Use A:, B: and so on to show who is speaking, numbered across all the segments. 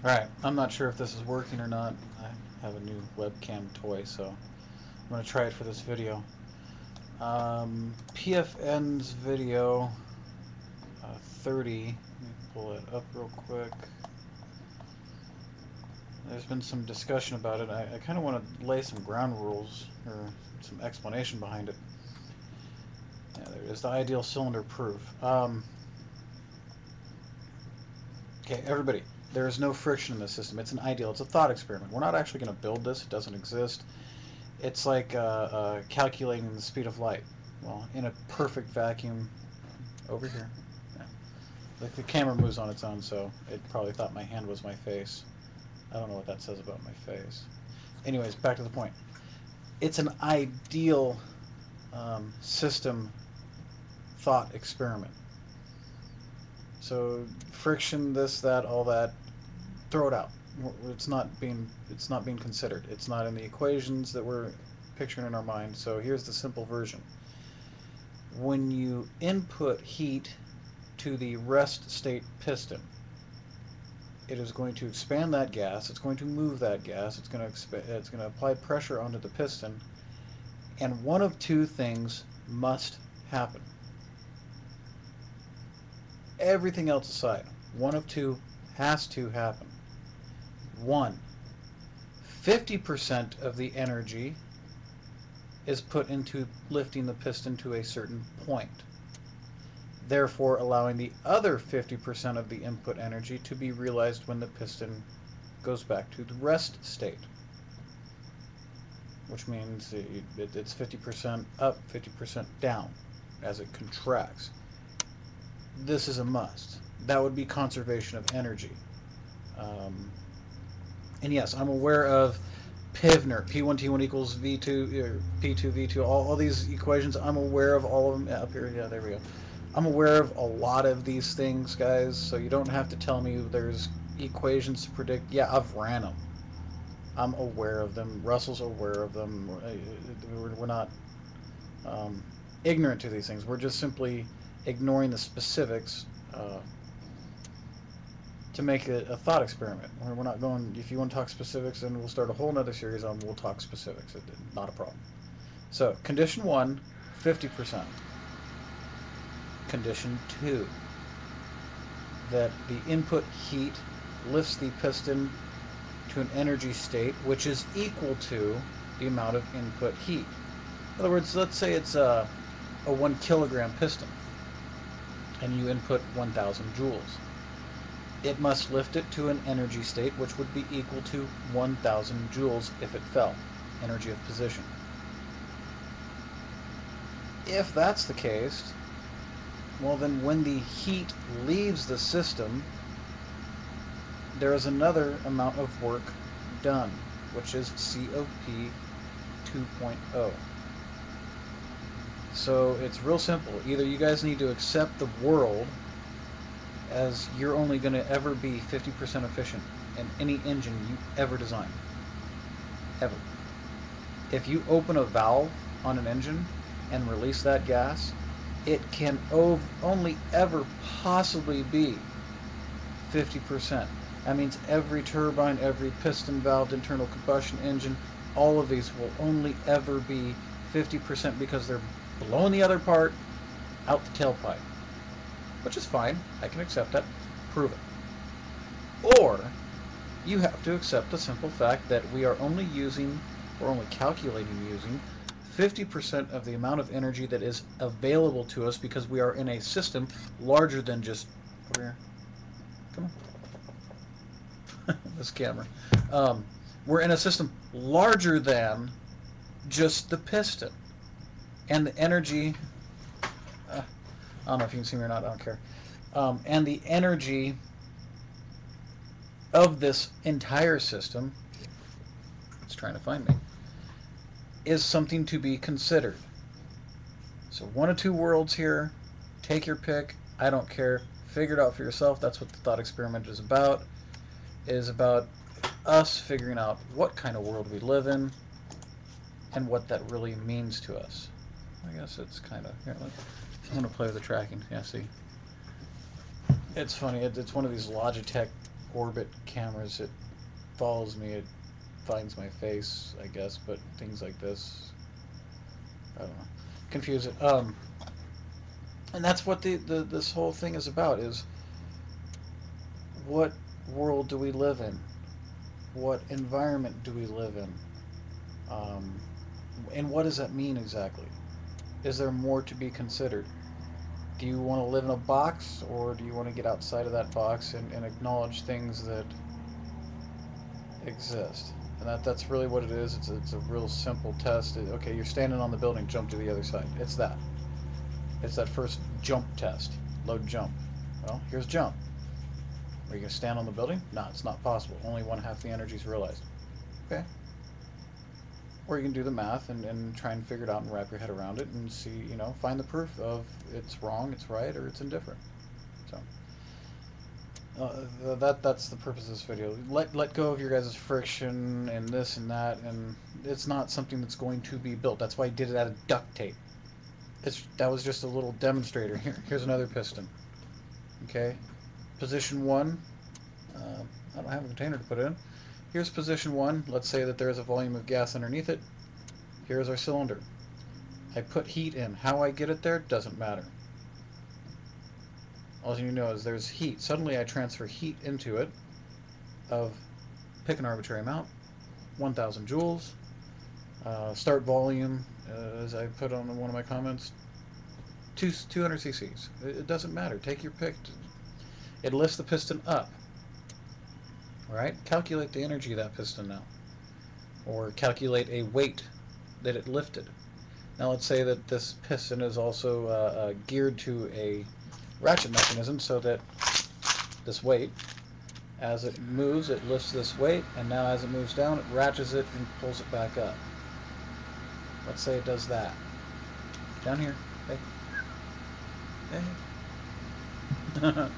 A: Alright, I'm not sure if this is working or not. I have a new webcam toy, so I'm going to try it for this video. PFN's video 30. Let me pull it up real quick. There's been some discussion about it. I kind of want to lay some ground rules or some explanation behind it. Yeah, there it is, the ideal cylinder proof. Okay, everybody, there is no friction in this system. It's an ideal. It's a thought experiment. We're not actually going to build this. It doesn't exist. It's like calculating the speed of light. Well, in a perfect vacuum, over here. Yeah. Like the camera moves on its own, so it probably thought my hand was my face. I don't know what that says about my face. Anyways, back to the point. It's an ideal system thought experiment. So friction, this, that, all that, throw it out. It's not being considered. It's not in the equations that we're picturing in our mind. So here's the simple version. When you input heat to the rest state piston, it is going to expand that gas. It's going to move that gas. It's going to apply pressure onto the piston, and one of two things must happen. Everything else aside, one of two has to happen. One, 50% of the energy is put into lifting the piston to a certain point, therefore allowing the other 50% of the input energy to be realized when the piston goes back to the rest state, which means it's 50% up, 50% down as it contracts. This is a must. That would be conservation of energy. And yes, I'm aware of Pivner, P1T1 equals V2, P2 V2, all these equations. I'm aware of all of them. Yeah, up here, yeah, there we go. I'm aware of a lot of these things, guys, so you don't have to tell me there's equations to predict. Yeah, I've ran them. I'm aware of them. Russell's aware of them. We're not ignorant to these things. We're just simply ignoring the specifics to make it a thought experiment. We're not going, if you want to talk specifics, then we'll start a whole other series on we'll talk specifics. Not a problem. So, condition 1, 50%. Condition 2, that the input heat lifts the piston to an energy state which is equal to the amount of input heat. In other words, let's say it's a 1 kilogram piston and you input 1,000 joules. It must lift it to an energy state which would be equal to 1,000 joules if it fell, energy of position. If that's the case, well then when the heat leaves the system, there is another amount of work done, which is COP 2.0. So it's real simple. Either you guys need to accept the world as you're only going to ever be 50% efficient in any engine you ever design. Ever. If you open a valve on an engine and release that gas, it can only ever possibly be 50%. That means every turbine, every piston valve, internal combustion engine, all of these will only ever be 50% because they're blowing the other part out the tailpipe. Which is fine. I can accept that. Prove it. Or you have to accept the simple fact that we're only calculating using 50% of the amount of energy that is available to us because we are in a system larger than just over here. Come on. This camera. We're in a system larger than just the piston. And the energy, I don't know if you can see me or not, I don't care. And the energy of this entire system, it's trying to find me, is something to be considered. So one of two worlds here, take your pick, I don't care, figure it out for yourself. That's what the thought experiment is about. It is about us figuring out what kind of world we live in and what that really means to us. I guess it's kind of, here, I'm going to play with the tracking. Yeah, see. It's funny. It's one of these Logitech orbit cameras. It follows me. It finds my face, I guess, but things like this, I don't know, confuse it. And that's what this whole thing is about: is what world do we live in? What environment do we live in? Um, and what does that mean exactly? Is there more to be considered? Do you want to live in a box, or do you want to get outside of that box and acknowledge things that exist? And that's really what it is. It's a real simple test. Okay, you're standing on the building, jump to the other side. It's that. It's that first jump test. Load jump. Well, here's jump. Are you going to stand on the building? No, it's not possible. Only one half the energy is realized. Okay. Or you can do the math and try and figure it out and wrap your head around it and see, find the proof of it's wrong, it's right, or it's indifferent. So that's the purpose of this video. Let go of your guys' friction and this and that, and it's not something that's going to be built. That's why I did it out of duct tape. That was just a little demonstrator. Here's another piston. Okay, position 1. I don't have a container to put it in. Here's position 1. Let's say that there is a volume of gas underneath it. Here's our cylinder. I put heat in. How I get it there doesn't matter. All you know is there's heat. Suddenly I transfer heat into it of, pick an arbitrary amount, 1,000 joules. Start volume, as I put on one of my comments, 200 cc's. It doesn't matter. Take your pick. It lifts the piston up. Right? Calculate the energy of that piston now. Or calculate a weight that it lifted. Now let's say that this piston is also geared to a ratchet mechanism, so that this weight, as it moves, it lifts this weight, and now as it moves down, it ratchets it and pulls it back up. Let's say it does that. Down here. Hey. Hey.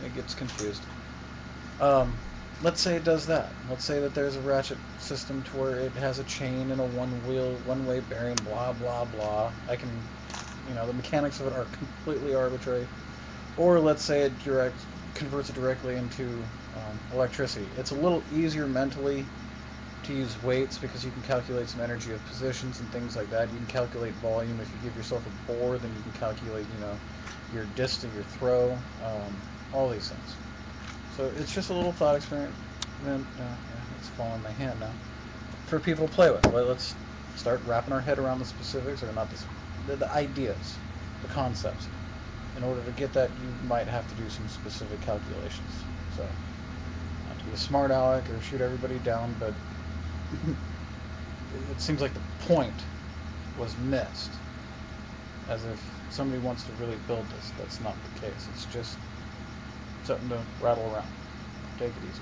A: It gets confused. Let's say it does that. Let's say that there's a ratchet system to where it has a chain and a one-way bearing, blah, blah, blah. The mechanics of it are completely arbitrary. Or let's say it converts it directly into electricity. It's a little easier mentally to use weights because you can calculate some energy of positions and things like that. You can calculate volume. If you give yourself a bore, then you can calculate, your distance, your throw, all these things. So it's just a little thought experiment. It's falling in my hand now. For people to play with. Let's start wrapping our head around the specifics, or not the ideas, the concepts. In order to get that, you might have to do some specific calculations. So, not to be a smart aleck or shoot everybody down, but it seems like the point was missed. As if somebody wants to really build this. That's not the case. It's just something to rattle around. Take it easy.